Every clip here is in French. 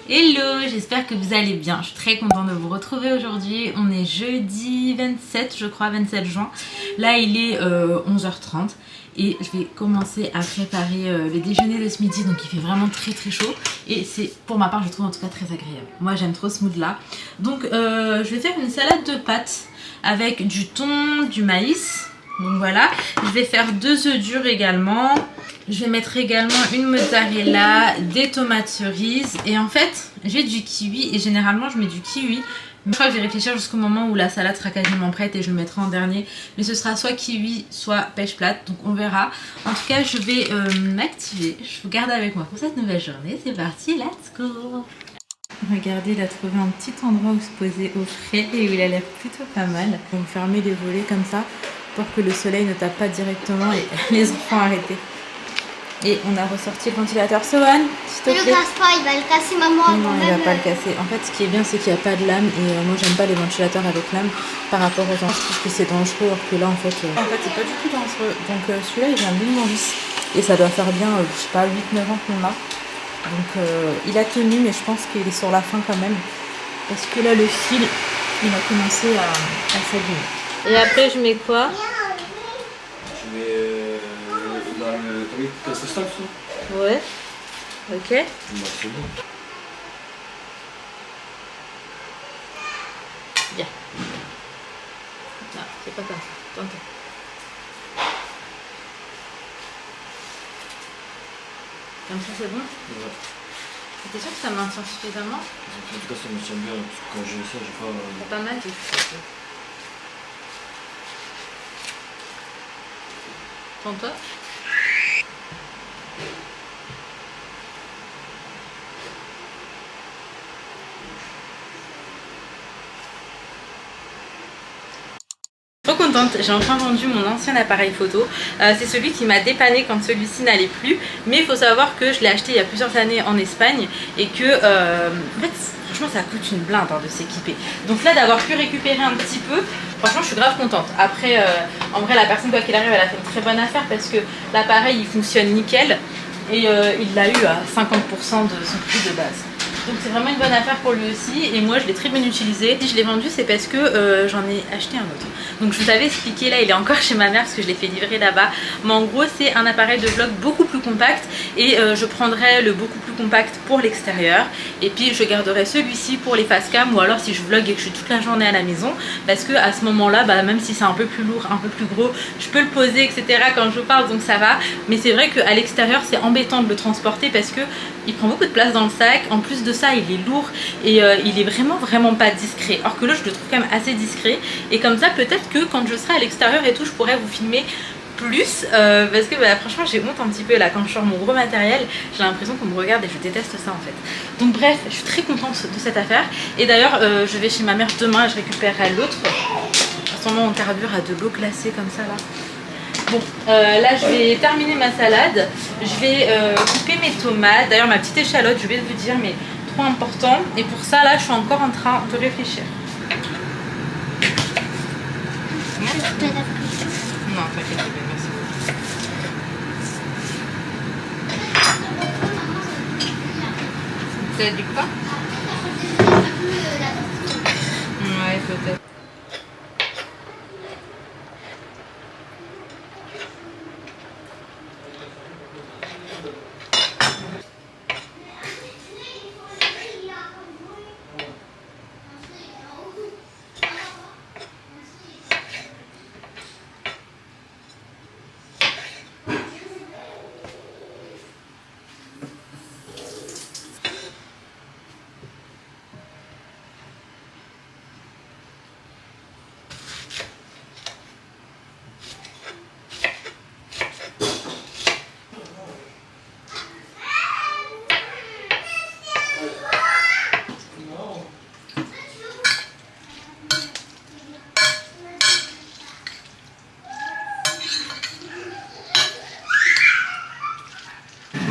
Hello, j'espère que vous allez bien. Je suis très contente de vous retrouver aujourd'hui. On est jeudi 27, je crois, 27 juin. Là, il est 11h30 et je vais commencer à préparer le déjeuner de ce midi. Donc, il fait vraiment très chaud et c'est, pour ma part, je trouve en tout cas très agréable. Moi, j'aime trop ce mood-là. Donc, je vais faire une salade de pâtes avec du thon, du maïs. Donc voilà, je vais faire 2 œufs durs également. Je vais mettre également une mozzarella, des tomates cerises. Et en fait, j'ai du kiwi et généralement je mets du kiwi. Je crois que je vais réfléchir jusqu'au moment où la salade sera quasiment prête et je le mettrai en dernier. Mais ce sera soit kiwi, soit pêche plate. Donc on verra. En tout cas, je vais m'activer. Je vous garde avec moi pour cette nouvelle journée. C'est parti, let's go! Regardez, il a trouvé un petit endroit où se poser au frais et où il a l'air plutôt pas mal. On va fermer les volets comme ça pour que le soleil ne tape pas directement et les enfants arrêtés. Et on a ressorti le ventilateur. Sohan, s'il te plaît. Ne le casse pas, il va le casser, maman. Non, il va pas le casser. En fait, ce qui est bien, c'est qu'il n'y a pas de lame. Et moi, j'aime pas les ventilateurs avec lame par rapport aux gens. Je trouve que c'est dangereux. Alors que là, en fait, c'est pas du tout dangereux. Donc, celui-là, il vient de l'immondice. Et ça doit faire bien, je sais pas, 8-9 ans qu'on l'a. Donc, il a tenu, mais je pense qu'il est sur la fin quand même. Parce que là, le fil, il a commencé à s'abîmer. Et après, je mets quoi? Je mets dans le carte postale, ça. Ouais. Ok. Bah, c'est bon. Bien. Non, c'est pas comme ça. Tentez. Comme ça, c'est bon? Ouais. T'es sûr que ça maintient suffisamment? En tout cas, ça me tient bien. Parce que quand j'ai ça, j'ai pas. T'as pas mal, t'es fou. Tente-toi. Trop contente, j'ai enfin vendu mon ancien appareil photo. C'est celui qui m'a dépanné quand celui-ci n'allait plus. Mais il faut savoir que je l'ai acheté il y a plusieurs années en Espagne et que en fait, franchement, ça coûte une blinde de s'équiper. Donc là, d'avoir pu récupérer un petit peu, franchement, je suis grave contente. Après, en vrai, la personne, quoi qu'il arrive, elle a fait une très bonne affaire parce que l'appareil, il fonctionne nickel et il l'a eu à 50% de son prix de base. Donc c'est vraiment une bonne affaire pour lui aussi et moi je l'ai très bien utilisé. Si je l'ai vendu, c'est parce que j'en ai acheté un autre. Donc je vous avais expliqué, là il est encore chez ma mère parce que je l'ai fait livrer là-bas. Mais en gros c'est un appareil de vlog beaucoup plus compact et je prendrai le beaucoup plus compact pour l'extérieur. Et puis je garderai celui-ci pour les face cam ou alors si je vlog et que je suis toute la journée à la maison. Parce que à ce moment-là, même si c'est un peu plus lourd, un peu plus gros, je peux le poser etc. quand je parle, donc ça va. Mais c'est vrai qu'à l'extérieur c'est embêtant de le transporter parce que il prend beaucoup de place dans le sac. En plus de ça, il est lourd et il est vraiment pas discret. Alors que là, je le trouve quand même assez discret. Et comme ça, peut-être que quand je serai à l'extérieur et tout, je pourrais vous filmer plus parce que franchement, j'ai honte un petit peu là quand je sors mon gros matériel. J'ai l'impression qu'on me regarde et je déteste ça en fait. Donc bref, je suis très contente de cette affaire. Et d'ailleurs, je vais chez ma mère demain et je récupérerai l'autre. À ce moment, on carbure à de l'eau glacée comme ça là. Bon, là je vais terminer ma salade, je vais couper mes tomates, d'ailleurs ma petite échalote, je vais vous dire, mais trop important. Et pour ça, là, je suis encore en train de réfléchir. Non, t'inquiète, merci. Peut-être du quoi? Ouais, peut-être.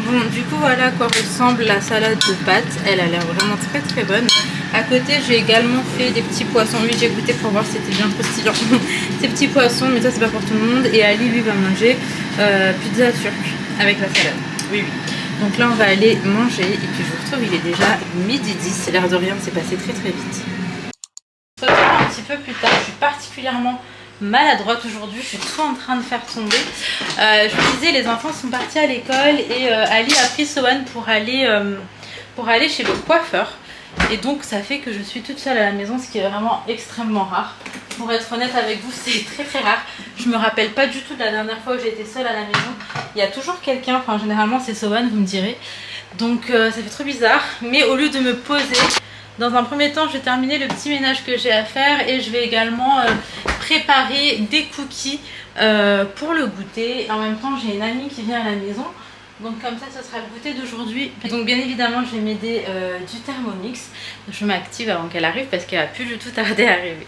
Bon, du coup voilà à quoi ressemble la salade de pâtes. Elle a l'air vraiment très bonne. À côté j'ai également fait des petits poissons. Oui, j'ai goûté pour voir si c'était bien croustillant. Ces petits poissons, mais ça c'est pas pour tout le monde. Et Ali lui va manger pizza turque avec la salade. Oui, oui. Donc là, on va aller manger et puis je vous retrouve, il est déjà midi 10. L'air de rien, c'est passé très très vite. Je retrouve un petit peu plus tard. Je suis particulièrement maladroite aujourd'hui. Je suis trop en train de faire tomber. Je vous disais, les enfants sont partis à l'école et Ali a pris Sohan pour aller chez le coiffeur. Et donc, ça fait que je suis toute seule à la maison, ce qui est vraiment extrêmement rare. Pour être honnête avec vous, c'est très très rare. Je me rappelle pas du tout de la dernière fois où j'ai été seule à la maison. Il y a toujours quelqu'un, enfin généralement c'est Sohan, vous me direz. Donc ça fait trop bizarre. Mais au lieu de me poser, dans un premier temps je vais terminer le petit ménage que j'ai à faire. Et je vais également préparer des cookies pour le goûter. En même temps j'ai une amie qui vient à la maison. Donc comme ça, ce sera le goûter d'aujourd'hui. Donc bien évidemment, je vais m'aider du Thermomix. Je m'active avant qu'elle arrive parce qu'elle a plus du tout tardé à arriver.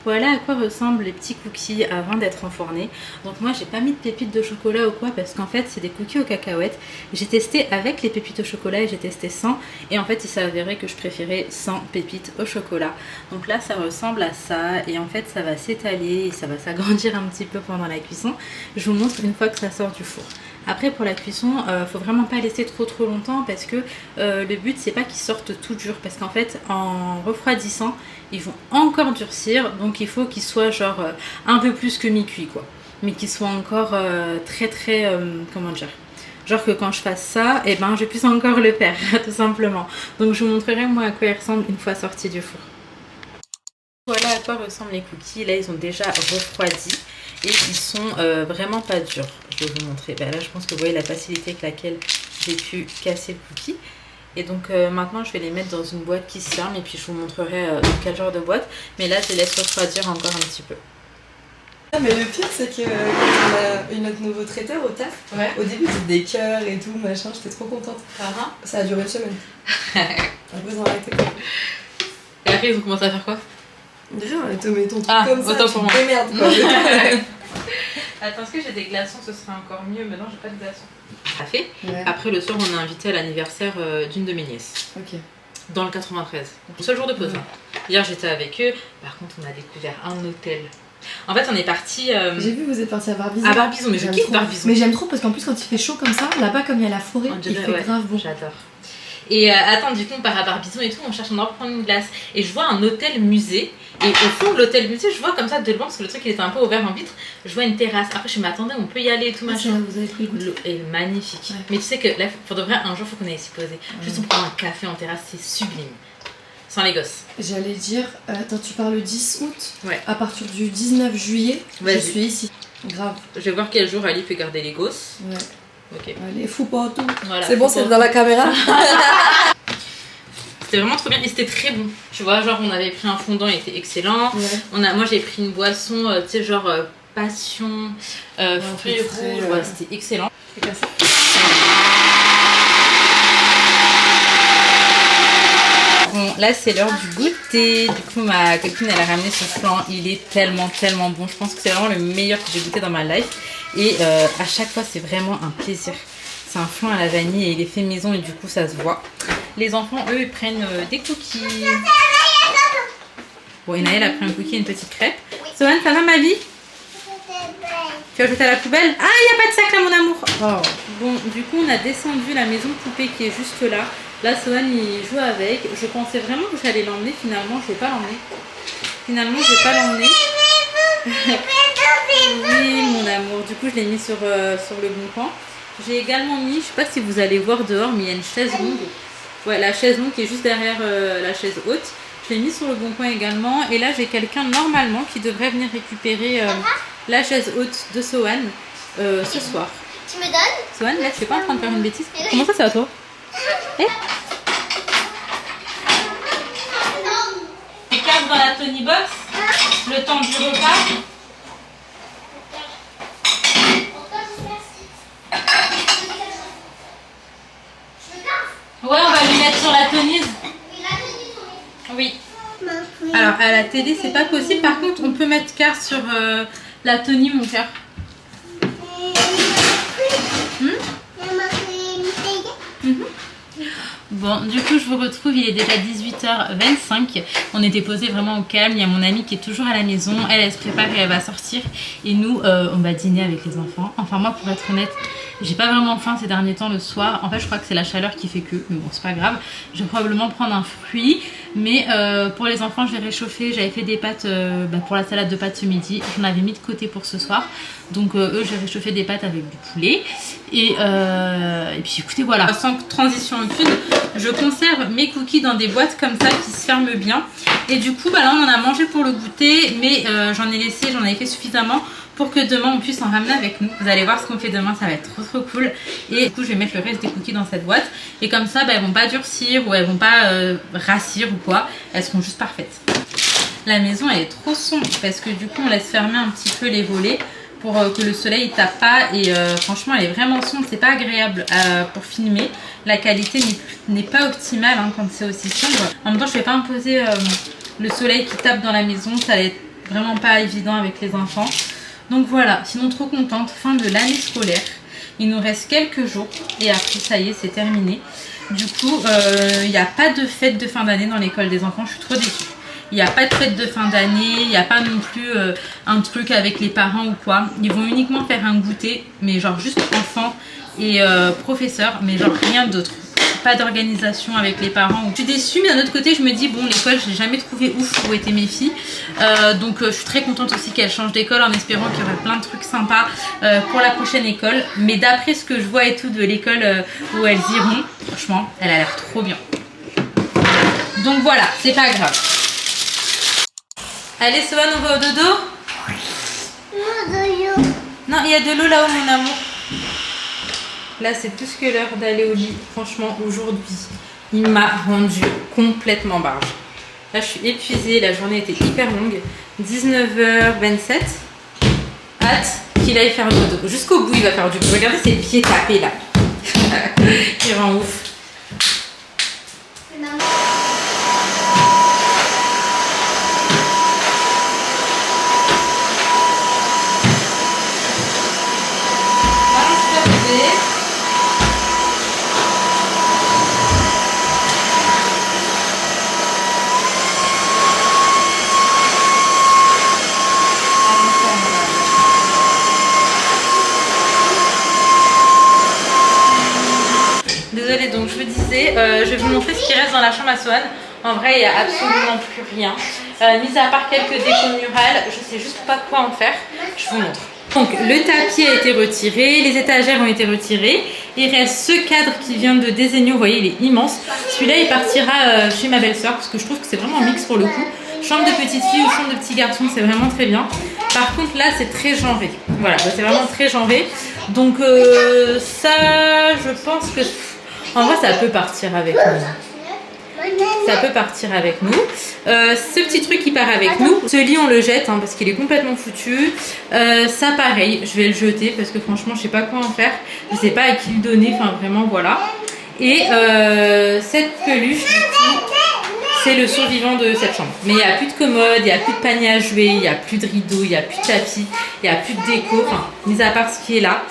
Voilà à quoi ressemblent les petits cookies avant d'être enfournés. Donc moi, j'ai pas mis de pépites de chocolat ou quoi parce qu'en fait, c'est des cookies aux cacahuètes. J'ai testé avec les pépites au chocolat et j'ai testé sans. Et en fait, il s'est avéré que je préférais sans pépites au chocolat. Donc là, ça ressemble à ça. Et en fait, ça va s'étaler et ça va s'agrandir un petit peu pendant la cuisson. Je vous montre une fois que ça sort du four. Après pour la cuisson, faut vraiment pas laisser trop longtemps parce que le but c'est pas qu'ils sortent tout durs parce qu'en fait en refroidissant ils vont encore durcir, donc il faut qu'ils soient genre un peu plus que mi-cuit quoi, mais qu'ils soient encore très comment dire, genre que quand je fasse ça, et ben je puisse encore le faire tout simplement. Donc je vous montrerai moi à quoi ils ressemblent une fois sortis du four. Voilà à quoi ressemblent les cookies. Là ils ont déjà refroidi et ils sont vraiment pas durs. Je vais vous montrer. Là je pense que vous voyez la facilité avec laquelle j'ai pu casser le cookie. Et donc maintenant je vais les mettre dans une boîte qui se ferme et puis je vous montrerai dans quel genre de boîte. Mais là je les laisse refroidir encore un petit peu. Mais le pire c'est que quand on a eu notre nouveau traiteur au taf, ouais. Au début c'était des cœurs et tout machin, j'étais trop contente. Ça a duré une semaine. Après ils ont arrêté. Et après ils ont commencé à faire quoi? Rien, te mets ton truc comme ça, tu te démerdes quoi. Attends, est-ce que j'ai des glaçons? Ce serait encore mieux. Maintenant, j'ai pas de glaçons. Ça fait. Ouais. Après, le soir, on est invité à l'anniversaire d'une de mes nièces. Ok. Dans le 93. Le seul jour de pause. Ouais. Hier, j'étais avec eux. Par contre, on a découvert un hôtel. En fait, on est parti. J'ai vu, vous êtes parti à Barbizon. À Barbizon, mais je kiffe Barbizon. Mais j'aime trop parce qu'en plus, quand il fait chaud comme ça, là-bas, comme il y a la forêt, il fait grave bon. J'adore. Et attends, du coup, on part à Barbizon et tout, on cherche un endroit pour prendre une glace. Et je vois un hôtel musée. Et au fond de l'hôtel musée, je vois comme ça de loin, parce que le truc il était un peu ouvert en vitre, je vois une terrasse. Après, je m'attendais, on peut y aller et tout machin. Vous avez pris le goût. L'eau est magnifique. Ouais. Mais tu sais que là, pour de vrai, un jour, il faut qu'on aille s'y poser. Juste on prend un café en terrasse, c'est sublime. Sans les gosses. J'allais dire, attends, tu pars le 10 août. Ouais. À partir du 19 juillet, je suis ici. Grave. Je vais voir quel jour Ali peut garder les gosses. Ouais. Ok. Allez, fous pas tout. Voilà, c'est bon, c'est dans la caméra. C'était vraiment trop bien et c'était très bon. Tu vois, genre on avait pris un fondant, il était excellent. Ouais. Moi j'ai pris une boisson, tu sais, genre passion, fruits rouges. Ouais, c'était excellent. C'est comme ça. Bon, là c'est l'heure du goûter. Du coup, ma copine elle a ramené son flan. Il est tellement bon. Je pense que c'est vraiment le meilleur que j'ai goûté dans ma life. Et à chaque fois, c'est vraiment un plaisir. C'est un flan à la vanille et il est fait maison et du coup, ça se voit. Les enfants, eux, ils prennent des cookies. Bon, et Naël a pris un cookie et une petite crêpe. Oui. Sohan, ça va ma vie? Tu vas jeter à la poubelle? Ah, il n'y a pas de sac là, mon amour. Oh. Bon, du coup, on a descendu la maison poupée qui est juste là. Là, Sohan, il joue avec. Je pensais vraiment que j'allais l'emmener. Finalement, je ne vais pas l'emmener. Oui, mon amour. Du coup, je l'ai mis sur le bon coin. J'ai également mis, je ne sais pas si vous allez voir dehors, mais il y a une chaise longue. Ouais, la chaise longue qui est juste derrière la chaise haute. Je l'ai mis sur le bon coin également. Et là, j'ai quelqu'un normalement qui devrait venir récupérer la chaise haute de Sohan ce soir. Tu me donnes? Sohan, là, tu n'es pas en train de faire une bêtise? Comment ça, c'est à toi? Les cartes dans la Tony Box, le temps du repas. Ouais, on va lui mettre sur la tonise. Oui. Alors, à la télé, c'est pas possible. Par contre, on peut mettre carte sur la Tony, mon cœur. Bon, du coup, je vous retrouve. Il est déjà 18h25. On était posé vraiment au calme. Il y a mon amie qui est toujours à la maison. Elle se prépare et elle va sortir. Et nous, on va dîner avec les enfants. Enfin, moi, pour être honnête, J'ai pas vraiment faim ces derniers temps le soir. En fait, je crois que c'est la chaleur qui fait que. Mais bon, c'est pas grave. Je vais probablement prendre un fruit. Mais pour les enfants, je vais réchauffer. J'avais fait des pâtes pour la salade de pâtes ce midi. J'en avais mis de côté pour ce soir. Donc eux, je vais réchauffer des pâtes avec du poulet. Et puis écoutez, voilà. Sans transition aucune, je conserve mes cookies dans des boîtes comme ça qui se ferment bien. Et du coup, là, on en a mangé pour le goûter. Mais j'en avais fait suffisamment pour que demain on puisse en ramener avec nous. Vous allez voir ce qu'on fait demain, ça va être trop cool. Et du coup je vais mettre le reste des cookies dans cette boîte. Et comme ça elles vont pas durcir ou elles vont pas rassir ou quoi. Elles seront juste parfaites. La maison elle est trop sombre parce que du coup on laisse fermer un petit peu les volets pour que le soleil ne tape pas. Et franchement elle est vraiment sombre, c'est pas agréable pour filmer. La qualité n'est pas optimale quand c'est aussi sombre. En même temps je vais pas imposer le soleil qui tape dans la maison, ça va être vraiment pas évident avec les enfants. Donc voilà, sinon trop contente, fin de l'année scolaire. Il nous reste quelques jours et après ça y est, c'est terminé. Du coup, il n'y a pas de fête de fin d'année dans l'école des enfants, je suis trop déçue. Il n'y a pas de fête de fin d'année, il n'y a pas non plus un truc avec les parents ou quoi. Ils vont uniquement faire un goûter, mais genre juste enfants et professeurs, mais genre rien d'autre. Pas d'organisation avec les parents. Je suis déçue, mais d'un autre côté je me dis bon, l'école je l'ai jamais trouvé ouf où étaient mes filles, donc je suis très contente aussi qu'elles changent d'école en espérant qu'il y aura plein de trucs sympas pour la prochaine école. Mais d'après ce que je vois et tout de l'école où elles iront, franchement elle a l'air trop bien. Donc voilà, c'est pas grave. Allez Sohan, on va au dodo? Non, il y a de l'eau là-haut mon amour. Là, c'est plus que l'heure d'aller au lit. Franchement, aujourd'hui, il m'a rendu complètement barge. Là, je suis épuisée. La journée était hyper longue. 19h27. Hâte qu'il aille faire dodo. Jusqu'au bout, il va faire du bruit. Regardez ses pieds tapés là. Il rend ouf. Désolée, donc je vous disais, je vais vous montrer ce qui reste dans la chambre à Sohan. En vrai, il n'y a absolument plus rien. Mis à part quelques décos murales, je sais juste pas quoi en faire. Je vous montre. Donc le tapis a été retiré, les étagères ont été retirées. Il reste ce cadre qui vient de Desenio, vous voyez, il est immense. Celui-là, il partira chez ma belle-sœur parce que je trouve que c'est vraiment un mix pour le coup. Chambre de petite fille ou chambre de petit garçon, c'est vraiment très bien. Par contre, là, c'est très genré. Voilà, c'est vraiment très genré. Donc ça, je pense que... En vrai, ça peut partir avec nous. Ça peut partir avec nous. Ce petit truc qui part avec nous. Ce lit, on le jette parce qu'il est complètement foutu. Ça, pareil, je vais le jeter parce que franchement, je sais pas quoi en faire. Je sais pas à qui le donner. Enfin, vraiment, voilà. Et cette peluche, du coup, c'est le survivant de cette chambre. Mais il n'y a plus de commode, il n'y a plus de panier à jouer, il n'y a plus de rideau, il n'y a plus de tapis, il n'y a plus de déco. Enfin, mis à part ce qui est là.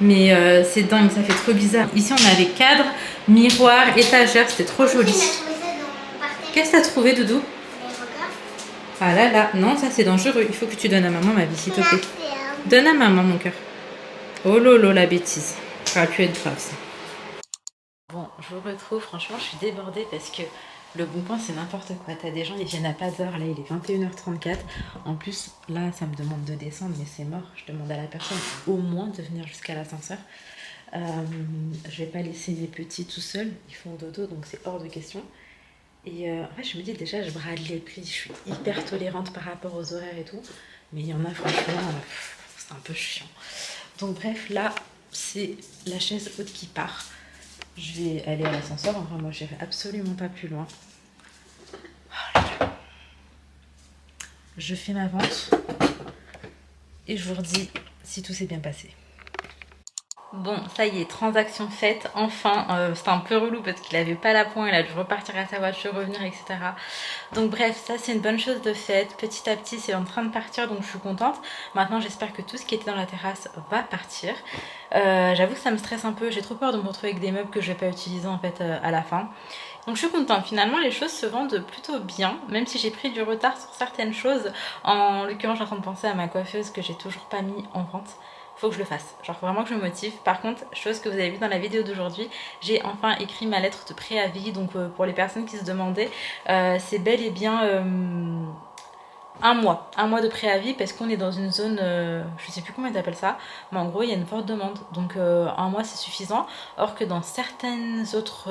Mais c'est dingue, ça fait trop bizarre. Ici on avait cadre, miroir, étagère, c'était trop joli. Qu'est-ce que t'as trouvé Doudou? Ah là là, non ça c'est dangereux. Il faut que tu donnes à maman ma vie s'il te plaît. Donne à maman mon cœur. Oh lolo la bêtise. Ça aurait pu être grave ça. Bon, je vous retrouve, franchement je suis débordée parce que le Bon Coin c'est n'importe quoi. T'as des gens, ils viennent à pas d'heure, là il est 21h34. En plus, là ça me demande de descendre, mais c'est mort. Je demande à la personne au moins de venir jusqu'à l'ascenseur. Je vais pas laisser les petits tout seuls, ils font dodo donc c'est hors de question. Et en fait je me dis déjà je brade les prix, je suis hyper tolérante par rapport aux horaires et tout. Mais il y en a franchement, c'est un peu chiant. Donc bref, là c'est la chaise haute qui part. Je vais aller à l'ascenseur, enfin moi j'irai absolument pas plus loin. Oh là là. Je fais ma vente et je vous redis si tout s'est bien passé. Bon, ça y est, transaction faite, enfin, c'était un peu relou parce qu'il avait pas l'appoint, il a dû repartir à sa voiture, revenir, etc. Donc bref, ça c'est une bonne chose de faite, petit à petit c'est en train de partir donc je suis contente. Maintenant j'espère que tout ce qui était dans la terrasse va partir. J'avoue que ça me stresse un peu, j'ai trop peur de me retrouver avec des meubles que je vais pas utiliser en fait à la fin. Donc je suis contente, finalement les choses se vendent plutôt bien, même si j'ai pris du retard sur certaines choses. En l'occurrence je suis en train de penser à ma coiffeuse que j'ai toujours pas mis en vente. faut que je le fasse. Genre vraiment que je me motive. Par contre, chose que vous avez vu dans la vidéo d'aujourd'hui, j'ai enfin écrit ma lettre de préavis. Donc pour les personnes qui se demandaient, c'est bel et bien un mois de préavis parce qu'on est dans une zone, je sais plus comment ils appellent ça, mais en gros il y a une forte demande. Donc un mois c'est suffisant, or que dans certaines autres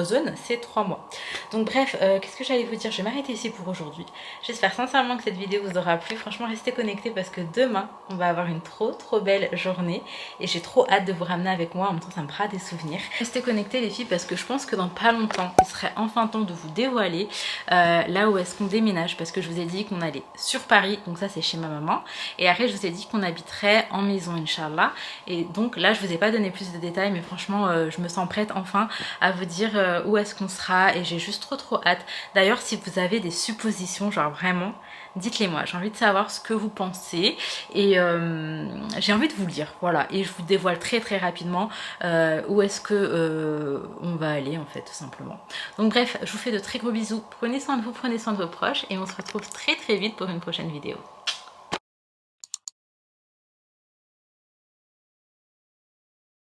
zones c'est 3 mois. Donc bref, qu'est-ce que j'allais vous dire, je vais m'arrêter ici pour aujourd'hui. J'espère sincèrement que cette vidéo vous aura plu. Franchement restez connectés parce que demain on va avoir une trop belle journée et j'ai trop hâte de vous ramener avec moi. En même temps ça me fera des souvenirs. Restez connectés les filles parce que je pense que dans pas longtemps il serait enfin temps de vous dévoiler là où est-ce qu'on déménage, parce que je vous ai dit qu'on allait sur Paris, donc ça c'est chez ma maman, et après je vous ai dit qu'on habiterait en maison Inch'Allah. Et donc là je vous ai pas donné plus de détails, mais franchement je me sens prête enfin à vous dire où est-ce qu'on sera et j'ai juste trop hâte. D'ailleurs si vous avez des suppositions, genre vraiment dites-les moi, j'ai envie de savoir ce que vous pensez et j'ai envie de vous le dire, voilà. Et je vous dévoile très rapidement où est-ce que on va aller en fait, tout simplement. Donc bref, je vous fais de très gros bisous, prenez soin de vous, prenez soin de vos proches et on se retrouve très vite pour une prochaine vidéo.